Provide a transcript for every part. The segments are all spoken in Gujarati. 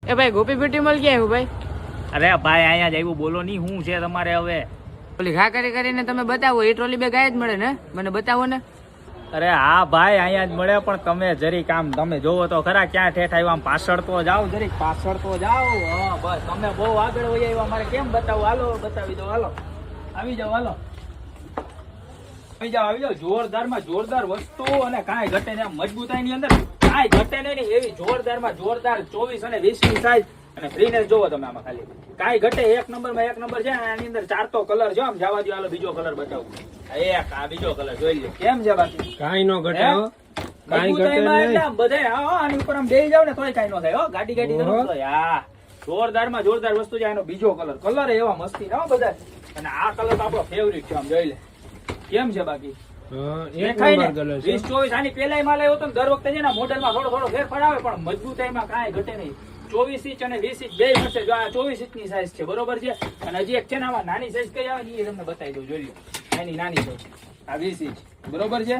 એ ભાઈ ગોપી બ્યુટી મોલ ક્યાં આવ્યું ભાઈ? અરે ભાઈ અહીંયા જ આવ્યું, બોલો નહીં શું છે તમારે હવે? ઓલી ઘા કરીને તમે બતાવો, એ ટ્રોલી બેગ આયા જ મળે ને, મને બતાવો ને. અરે હા ભાઈ અહીંયા જ મળે, પણ તમે જરીક આમ તમે જોવો તો ખરા ક્યાં ઠેઠ આવ્યા, આમ પાછળ તો જાઓ, જરીક પાછળ તો જાઓ. હા બસ તમે બહુ આગળ વહી આવ્યા, મારે કેમ બતાવું? હાલો બતાવી દો, હાલો આવી જાઓ, હાલો આવી જાઓ. જોરદાર માં જોરદાર વસ્તુ અને કાંઈ ઘટે નહીં, મજબૂતાઈ ની અંદર કાંઈ ઘટે નહીં એવી જોરદાર માં જોરદાર 24 અને 20 ની સાઈઝ અને ફ્રીનેસ જોવો તમે આમાં, ખાલી કાંઈ ઘટે. એક નંબર માં એક નંબર છે. આની અંદર 4 તો કલર છે, આમ જવા દો. હાલો બીજો કલર બતાવું. એક આ બીજો કલર જોઈ લો, કેમ છે? બાકી કાઈ નો ઘટે હો, કાઈ ઘટે મજબૂતાઈમાં નહીં. એટલે આમ બધે આની ઉપર આમ બેસી જાવ ને તોય કાંઈ ન થાય હો. ગાડી કરો તોય. હા જોરદાર માં જોરદાર વસ્તુ છે. આનો બીજો કલર એવા મસ્તી ના બધા. અને આ કલર તો આપણો ફેવરિટ છે, આમ જોઈ લે કેમ છે. બાકી હા, એક દેખાય ને નંબર કલર છે. 20-24 આની પેલા માલ આવ્યો તો ને, દર વખતે છે ને મોડેલમાં થોડો ફેરફાર આવે, પણ મજબૂતાઈમાં કાંઈ ઘટે નહીં. 24 ઇંચ અને 20 ઇંચ બે મળશે. જો આ 24 ઇંચની સાઈઝ છે, બરોબર છે. અને હજી એક છે ને આમાં નાની સાઈઝ કઈ આવે ને એ તમને બતાવી દઉં, જોઈ લો. એની નાની સાઈઝ આ 20 ઇંચ, બરોબર છે.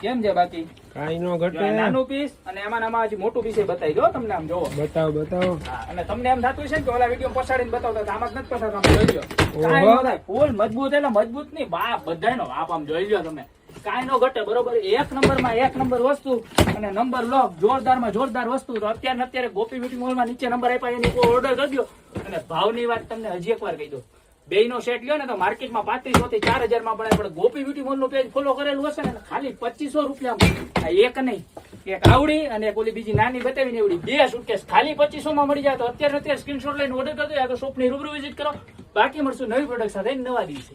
કેમ છે? બાકી કાઈ નો જો ઘટે. આ નાનું પીસ અને આમાં હજી મોટું પીસ બતાવી દો તમને, આમ જોવો. બતાવો બતાવો. હા, અને તમને એમ થતું છે ને કે ઓલા વિડીયો પછાડીને બતાવતા હતા, આમાં જ નથી પછાડતા. આમ જોઈ લો, કાંઈ ન થાય. ફૂલ મજબૂત એટલે મજબૂત નહીં, બાપ બધાયનો બાપ. આમ જોઈ લો તમે, કાંઈ નો ઘટે, બરોબર. એક નંબરમાં એક નંબર વસ્તુ અને નંબર લોક જોરદારમાં જોરદાર વસ્તુ. તો અત્યારે ગોપી બ્યુટી મોલમાં નીચે નંબર આપ્યા, એની ઓર્ડર કરજો. અને ભાવની વાત તમને હજી એકવાર કહી દો, બેયનો સેટ લ્યો ને તો માર્કેટમાં 3500 થી 4000 માં પડે, પણ ગોપી બ્યુટી મોલ નું પેજ ફોલો કરેલું હશે ને ખાલી 2500 રૂપિયામાં. આ એક નહીં, એક આવડી અને એક ઓલી બીજી નાની બતાવીને એવડી બે સુટકેસ ખાલી 2500 માં મળી જાય. તો અત્યારે સ્ક્રીનશોટ લઈને ઓર્ડર કરજો, યા તો શોપની રૂબરૂ વિઝિટ કરો. બાકી મળશું નવી પ્રોડક્ટ સાથે નવા દિવસે.